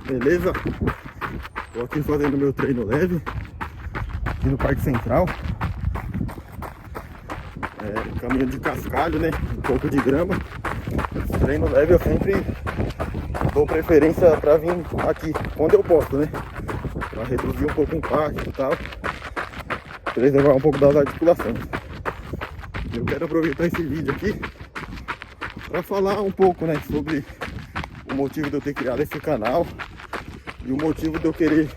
Beleza? Tô aqui fazendo meu treino leve aqui no Parque Central. Caminho de cascalho, né? Um pouco de grama. Esse treino leve eu sempre dou preferência pra vir aqui quando eu posso, né? Pra reduzir um pouco o impacto e tal, preservar um pouco das articulações. Eu quero aproveitar esse vídeo aqui para falar um pouco, né, sobre o motivo de eu ter criado esse canal e o motivo de eu querer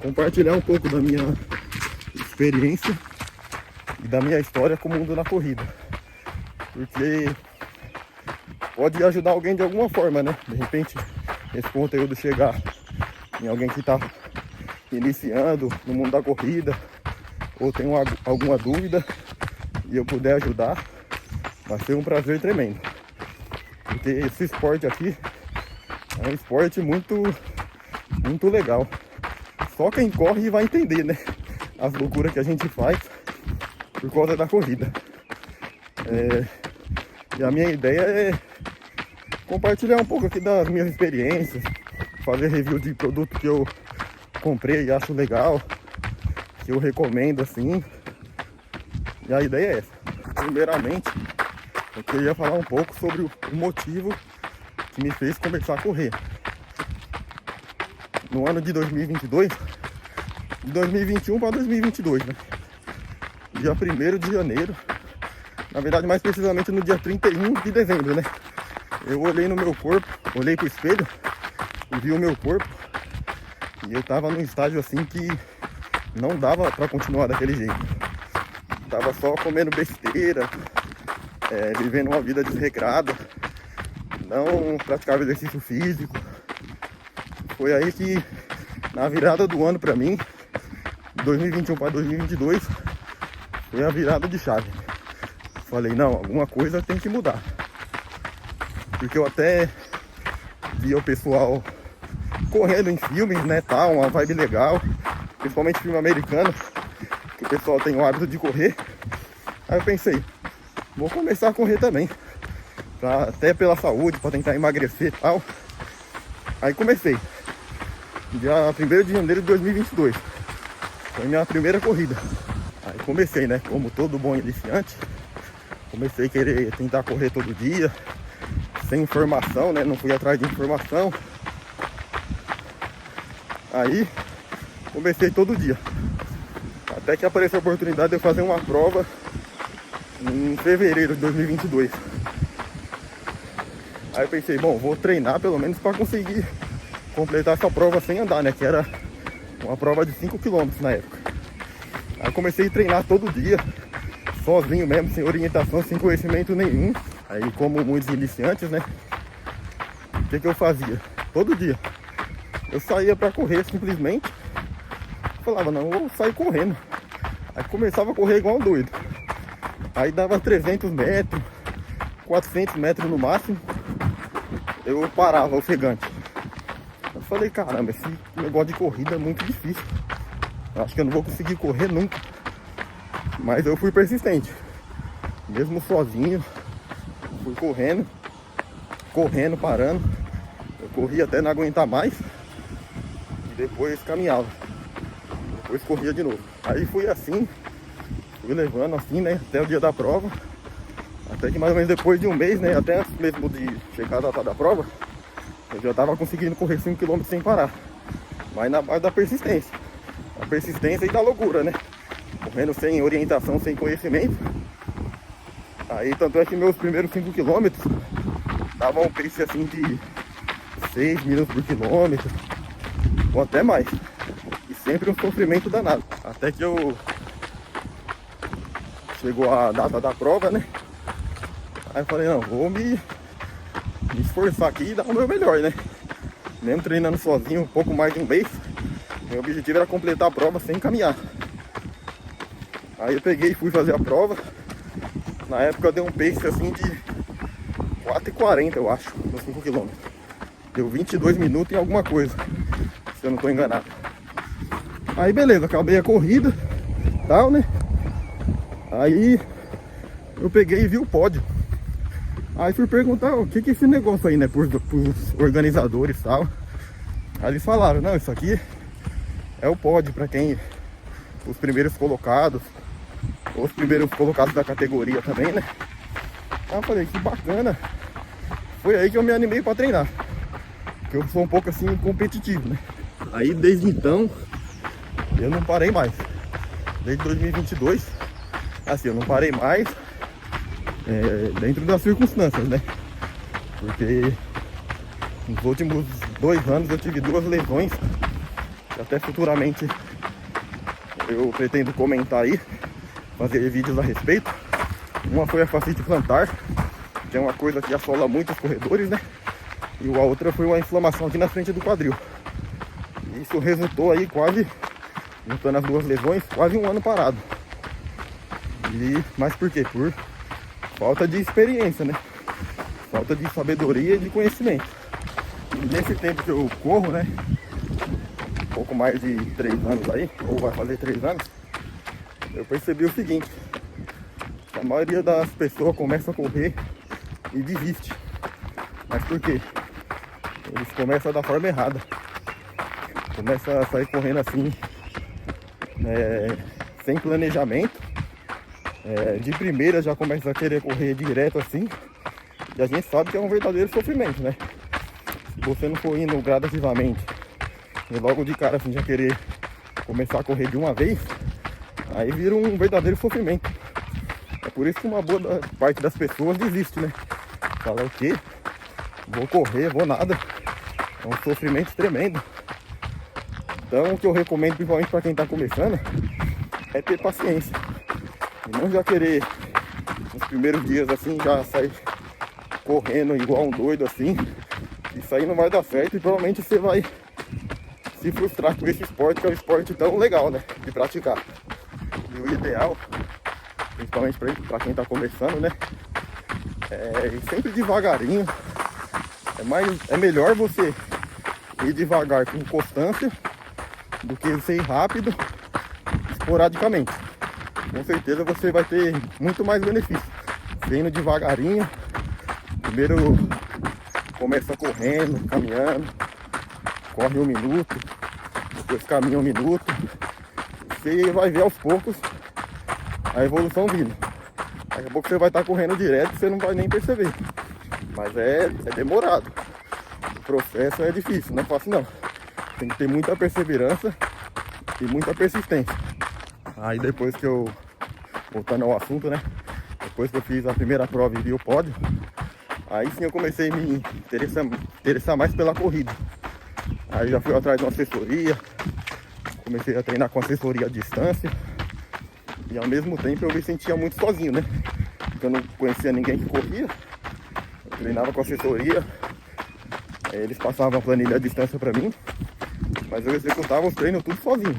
compartilhar um pouco da minha experiência e da minha história com o mundo na corrida, porque pode ajudar alguém de alguma forma, né? De repente esse conteúdo chegar em alguém que está iniciando no mundo da corrida ou tem alguma dúvida e eu puder ajudar, vai ser um prazer tremendo. Porque esse esporte aqui é um esporte muito legal. Só quem corre vai entender, né? As loucuras que a gente faz por causa da corrida. E a minha ideia é compartilhar um pouco aqui das minhas experiências, fazer review de produto que eu comprei e acho legal, que eu recomendo assim. E a ideia é essa. Primeiramente, eu queria falar um pouco sobre o motivo que me fez começar a correr. No ano de 2022, de 2021 para 2022, né? Dia 1º de janeiro, na verdade mais precisamente no dia 31 de dezembro, né? Eu olhei no meu corpo, olhei pro espelho e vi o meu corpo. E eu tava num estágio assim que não dava pra continuar daquele jeito. Tava só comendo besteira, vivendo uma vida desregrada, não praticava exercício físico. Foi aí que, na virada do ano pra mim, 2021 para 2022, foi a virada de chave. Falei, não, alguma coisa tem que mudar. Porque eu até via o pessoal correndo em filmes, né, tal, uma vibe legal, principalmente filme americano, que o pessoal tem o hábito de correr. Aí eu pensei, vou começar a correr também, até pela saúde, para tentar emagrecer e tal. Aí comecei, dia 1º de janeiro de 2022, foi minha primeira corrida. Aí comecei, né, como todo bom iniciante, comecei a querer tentar correr todo dia, sem informação, né, não fui atrás de informação. Aí comecei todo dia, até que apareceu a oportunidade de eu fazer uma prova em fevereiro de 2022. Aí eu pensei, bom, vou treinar pelo menos para conseguir completar essa prova sem andar, né? Que era uma prova de 5 km na época. Aí comecei a treinar todo dia, sozinho mesmo, sem orientação, sem conhecimento nenhum. Aí, como muitos iniciantes, né? O que eu fazia? Todo dia eu saía para correr simplesmente. Falava, não, eu vou sair correndo. Aí começava a correr igual um doido. Aí dava 300 metros, 400 metros no máximo, eu parava ofegante. Eu falei, caramba, esse negócio de corrida é muito difícil. Eu acho que eu não vou conseguir correr nunca. Mas eu fui persistente. Mesmo sozinho, fui correndo, parando. Eu corria até não aguentar mais. E depois caminhava. Depois corria de novo. Aí fui assim, fui levando assim, né, até o dia da prova. Até que mais ou menos depois de um mês, né, até antes mesmo de chegar a data da prova, eu já tava conseguindo correr 5 km sem parar. Mas na base da persistência. A persistência e da loucura, né? Correndo sem orientação, sem conhecimento. Aí tanto é que meus primeiros 5 km davam um pace assim de 6 minutos por quilômetro, ou até mais. E sempre um sofrimento danado. Até que chegou a data da prova, né? Aí eu falei, não, vou me esforçar aqui e dar o meu melhor, né? Mesmo treinando sozinho um pouco mais de um mês, meu objetivo era completar a prova sem caminhar. Aí eu peguei e fui fazer a prova. Na época eu dei um pace assim de 4,40, eu acho, nos 5 km. Deu 22 minutos em alguma coisa, se eu não tô enganado. Aí beleza, acabei a corrida, tal, né? Aí eu peguei e vi o pódio. Aí fui perguntar o que é esse negócio aí, né, pros organizadores e tal. Aí eles falaram, não, isso aqui é o pódio para quem, os primeiros colocados da categoria também, né? Aí eu falei, que bacana. Foi aí que eu me animei para treinar, porque eu sou um pouco assim competitivo, né? Aí desde então eu não parei mais. Desde 2022, assim, eu não parei mais dentro das circunstâncias, né? Porque nos últimos 2 anos eu tive 2 lesões, que até futuramente eu pretendo comentar aí, fazer vídeos a respeito. Uma foi a fascite plantar, que é uma coisa que assola muito os corredores, né? E a outra foi uma inflamação aqui na frente do quadril. Isso resultou aí quase, juntando as 2 lesões, quase 1 ano parado. Mas por quê? Por falta de experiência, né? Falta de sabedoria e de conhecimento. E nesse tempo que eu corro, né? Um pouco mais de 3 anos aí, ou vai fazer 3 anos, eu percebi o seguinte: a maioria das pessoas começa a correr e desiste. Mas por quê? Eles começam da forma errada. Começa a sair correndo assim, sem planejamento. De primeira já começa a querer correr direto assim. E a gente sabe que é um verdadeiro sofrimento, né? Se você não for indo gradativamente e logo de cara assim já querer começar a correr de uma vez, aí vira um verdadeiro sofrimento. É por isso que uma boa parte das pessoas desiste, né? Fala, o quê? Vou correr, vou nada. É um sofrimento tremendo. Então o que eu recomendo principalmente para quem está começando é ter paciência. E não já querer nos primeiros dias assim já sair correndo igual um doido assim. Isso aí não vai dar certo e provavelmente você vai se frustrar com esse esporte, que é um esporte tão legal, né? De praticar. E o ideal, principalmente para quem está começando, né? É ir sempre devagarinho. É melhor você ir devagar com constância do que você ir rápido, esporadicamente. Com certeza você vai ter muito mais benefício. Você indo devagarinho, primeiro começa correndo, caminhando, corre 1 minuto, depois caminha 1 minuto. Você vai ver aos poucos a evolução vindo. Daqui a pouco você vai estar correndo direto e você não vai nem perceber. Mas é demorado. O processo é difícil, não é fácil não. Tem que ter muita perseverança e muita persistência. Aí depois que eu, voltando ao assunto, né? Depois que eu fiz a primeira prova e vi o pódio, aí sim eu comecei a me interessar mais pela corrida. Aí já fui atrás de uma assessoria, comecei a treinar com assessoria à distância. E ao mesmo tempo eu me sentia muito sozinho, né? Porque eu não conhecia ninguém que corria. Eu treinava com assessoria, eles passavam a planilha à distância pra mim, mas eu executava os treinos tudo sozinho.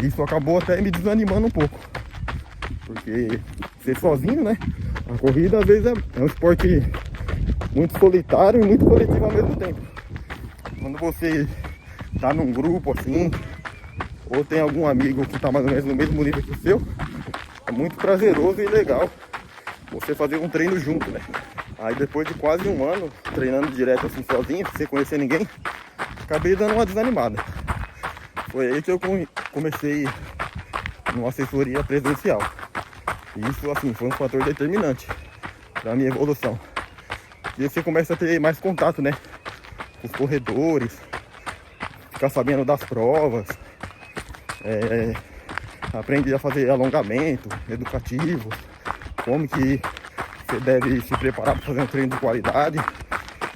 E isso acabou até me desanimando um pouco, porque ser sozinho, né? A corrida às vezes é um esporte muito solitário e muito coletivo ao mesmo tempo. Quando você tá num grupo assim, ou tem algum amigo que tá mais ou menos no mesmo nível que o seu, é muito prazeroso e legal você fazer um treino junto, né? Aí depois de quase 1 ano treinando direto assim sozinho, sem conhecer ninguém, acabei dando uma desanimada. Foi aí que eu comecei numa assessoria presencial. E isso assim foi um fator determinante para minha evolução. E você começa a ter mais contato, né? Com os corredores, ficar sabendo das provas, aprende a fazer alongamento educativo, como que você deve se preparar para fazer um treino de qualidade.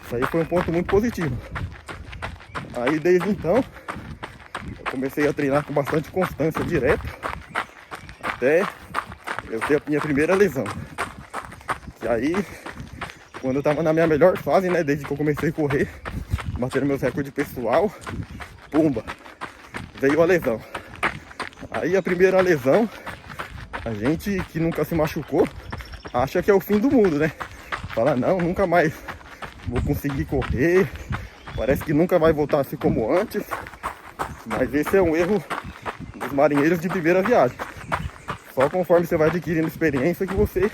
Isso aí foi um ponto muito positivo. Aí desde então eu comecei a treinar com bastante constância direto, até eu ter a minha primeira lesão. E aí, quando eu tava na minha melhor fase, né, desde que eu comecei a correr, batendo meus recordes pessoal, pumba, veio a lesão. Aí a primeira lesão, a gente que nunca se machucou, acha que é o fim do mundo, né? Fala, não, nunca mais vou conseguir correr, parece que nunca vai voltar a ser como antes. Mas esse é um erro dos marinheiros de primeira viagem. Só conforme você vai adquirindo experiência que você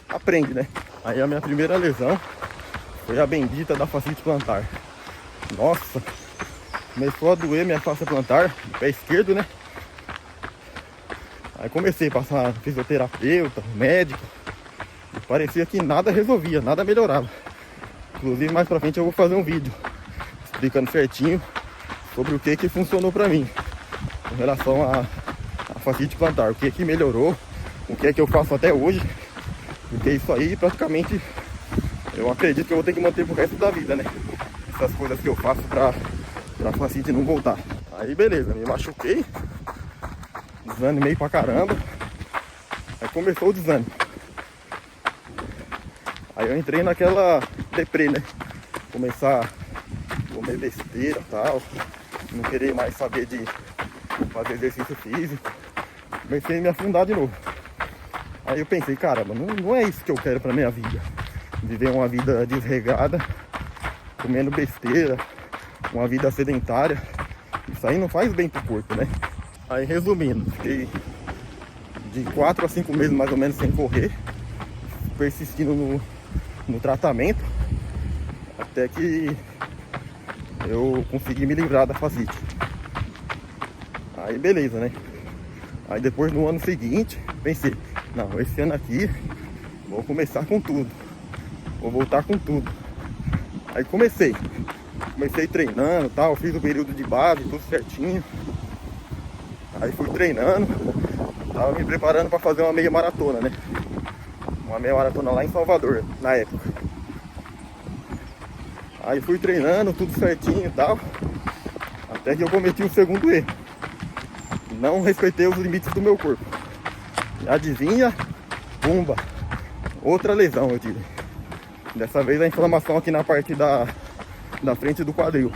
aprende, né? Aí a minha primeira lesão foi a bendita da fascite plantar. Nossa, começou a doer minha face plantar, do pé esquerdo, né? Aí comecei a passar fisioterapeuta, médico. E parecia que nada resolvia, nada melhorava. Inclusive mais pra frente eu vou fazer um vídeo explicando certinho sobre o que funcionou pra mim com relação a fascite plantar, o que melhorou, o que eu faço até hoje. Porque isso aí praticamente eu acredito que eu vou ter que manter pro resto da vida, né? Essas coisas que eu faço pra fascite não voltar. Aí beleza, me machuquei, desanimei pra caramba. Aí começou o desânimo. Aí eu entrei naquela deprê, né? Começar a comer besteira e tal. Não querer mais saber de fazer exercício físico. Comecei a me afundar de novo. Aí eu pensei, caramba, não é isso que eu quero pra minha vida. Viver uma vida desregrada, comendo besteira, uma vida sedentária. Isso aí não faz bem pro corpo, né? Aí resumindo, fiquei de 4 a 5 meses mais ou menos sem correr, persistindo no tratamento, até que eu consegui me livrar da fascite. Aí beleza, né? Aí depois no ano seguinte, pensei, não, esse ano aqui vou começar com tudo, vou voltar com tudo. Aí comecei treinando e tal, fiz o período de base, tudo certinho. Aí fui treinando, tava me preparando para fazer uma meia maratona, né? Uma meia maratona lá em Salvador, na época. Aí fui treinando, tudo certinho e tal, até que eu cometi o segundo erro. Não respeitei os limites do meu corpo. E adivinha? Pumba! Outra lesão eu tive. Dessa vez a inflamação aqui na parte da frente do quadril.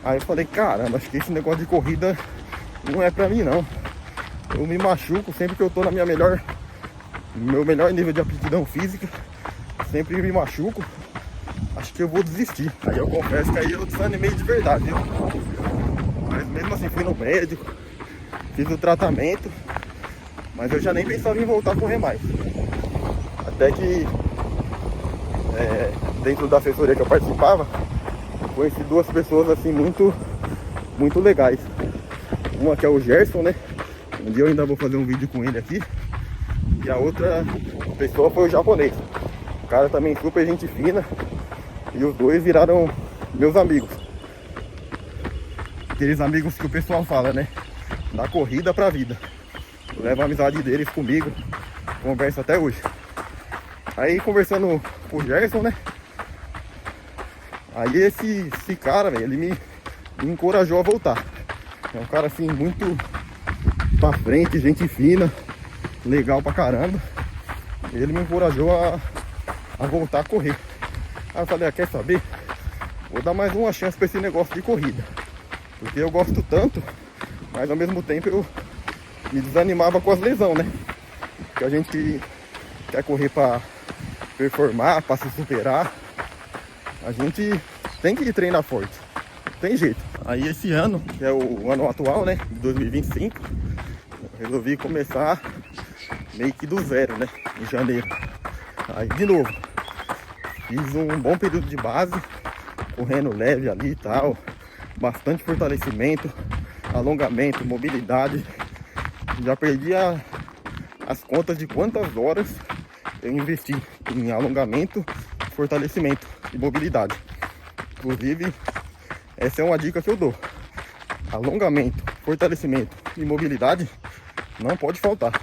Aí eu falei, caramba, acho que esse negócio de corrida não é pra mim não. Eu me machuco sempre que eu tô no meu melhor nível de aptidão física. Sempre me machuco. Acho que eu vou desistir. Aí eu confesso que aí eu desanimei de verdade, viu? Mas mesmo assim fui no médico, fiz o tratamento, mas eu já nem pensava em voltar a correr mais. Até que dentro da assessoria que eu participava, conheci duas pessoas assim muito legais. Uma que é o Gerson, né? Um dia eu ainda vou fazer um vídeo com ele aqui. E a outra pessoa foi o japonês. O cara também super gente fina. E os dois viraram meus amigos. Aqueles amigos que o pessoal fala, né? Da corrida pra vida. Eu levo a amizade deles comigo. Converso até hoje. Aí conversando com o Gerson, né? Aí esse cara, velho, ele me encorajou a voltar. É um cara assim, muito pra frente, gente fina, legal pra caramba. Ele me encorajou a voltar a correr. Aí eu falei, quer saber? Vou dar mais uma chance pra esse negócio de corrida. Porque eu gosto tanto, mas ao mesmo tempo eu me desanimava com as lesões, né? Porque a gente quer correr pra performar, pra se superar. A gente tem que treinar forte, não tem jeito. Aí esse ano, que é o ano atual, né, de 2025, eu resolvi começar meio que do zero, né, em janeiro. Aí de novo, fiz um bom período de base, correndo leve ali e tal, bastante fortalecimento, alongamento, mobilidade. Já perdi as contas de quantas horas eu investi em alongamento, fortalecimento e mobilidade. Inclusive, essa é uma dica que eu dou. Alongamento, fortalecimento e mobilidade não pode faltar.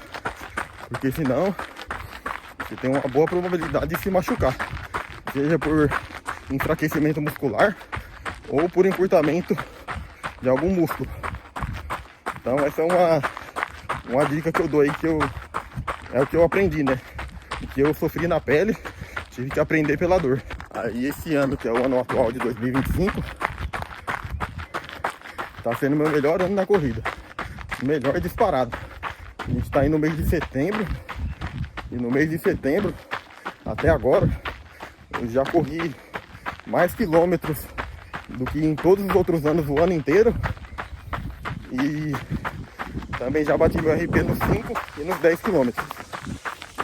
Porque senão você tem uma boa probabilidade de se machucar. Seja por enfraquecimento muscular ou por encurtamento de algum músculo. Então essa é uma dica que eu dou aí, é o que eu aprendi, né? Que eu sofri na pele, tive que aprender pela dor. Aí esse ano, que é o ano atual de 2025, tá sendo o meu melhor ano na corrida. Melhor disparado. A gente tá aí no mês de setembro. E no mês de setembro, até agora, eu já corri mais quilômetros do que em todos os outros anos o ano inteiro. E também já bati meu RP nos 5 e nos 10 quilômetros.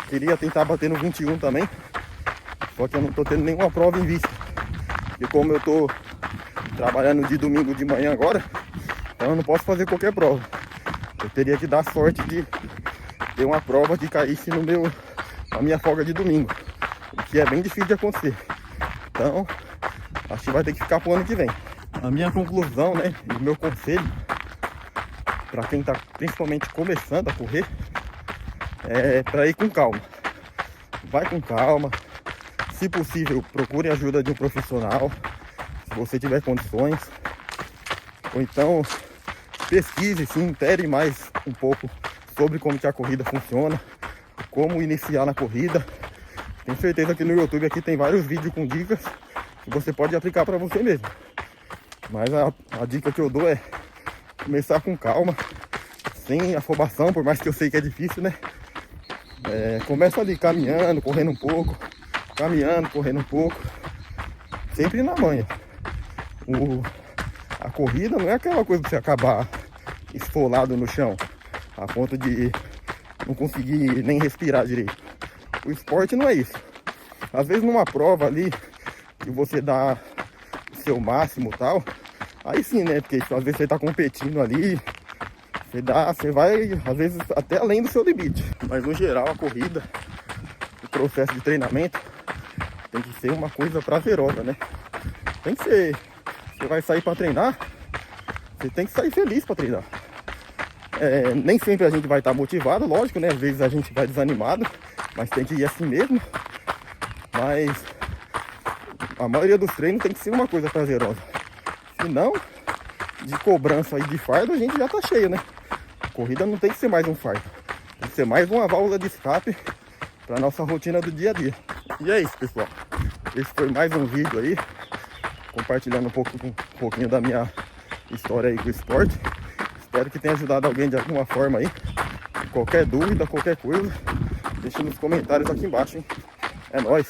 Queria tentar bater no 21 também. Só que eu não tô tendo nenhuma prova em vista. E como eu tô trabalhando de domingo de manhã agora, então eu não posso fazer qualquer prova. Eu teria que dar sorte de ter uma prova que caísse na minha folga de domingo, o que é bem difícil de acontecer. Então, acho que vai ter que ficar pro ano que vem. A minha conclusão, né, e o meu conselho para quem está principalmente começando a correr é para ir com calma. Vai com calma. Se possível, procure a ajuda de um profissional, se você tiver condições. Ou então, pesquise, se intere mais um pouco sobre como que a corrida funciona, como iniciar na corrida. Tenho certeza que no YouTube aqui tem vários vídeos com dicas que você pode aplicar para você mesmo. Mas a dica que eu dou é começar com calma, sem afobação, por mais que eu sei que é difícil, né? Começa ali caminhando, correndo um pouco, caminhando, correndo um pouco, sempre na manha. A corrida não é aquela coisa de você acabar esfolado no chão, a ponto de não conseguir nem respirar direito. O esporte não é isso. Às vezes numa prova ali, que você dá o seu máximo e tal, aí sim, né? Porque às vezes você tá competindo ali, você vai, às vezes, até além do seu limite. Mas no geral, a corrida, o processo de treinamento, tem que ser uma coisa prazerosa, né? Tem que ser. Você vai sair para treinar, você tem que sair feliz para treinar. Nem sempre a gente vai estar motivado, lógico, né? Às vezes a gente vai desanimado, mas tem que ir assim mesmo. Mas a maioria dos treinos tem que ser uma coisa prazerosa. Se não, de cobrança e de fardo, a gente já tá cheio, né? A corrida não tem que ser mais um fardo. Tem que ser mais uma válvula de escape para nossa rotina do dia a dia. E é isso, pessoal. Esse foi mais um vídeo aí, compartilhando um pouquinho da minha história aí com o esporte. Espero que tenha ajudado alguém de alguma forma aí. Qualquer dúvida, qualquer coisa, deixe nos comentários aqui embaixo, hein? É nóis!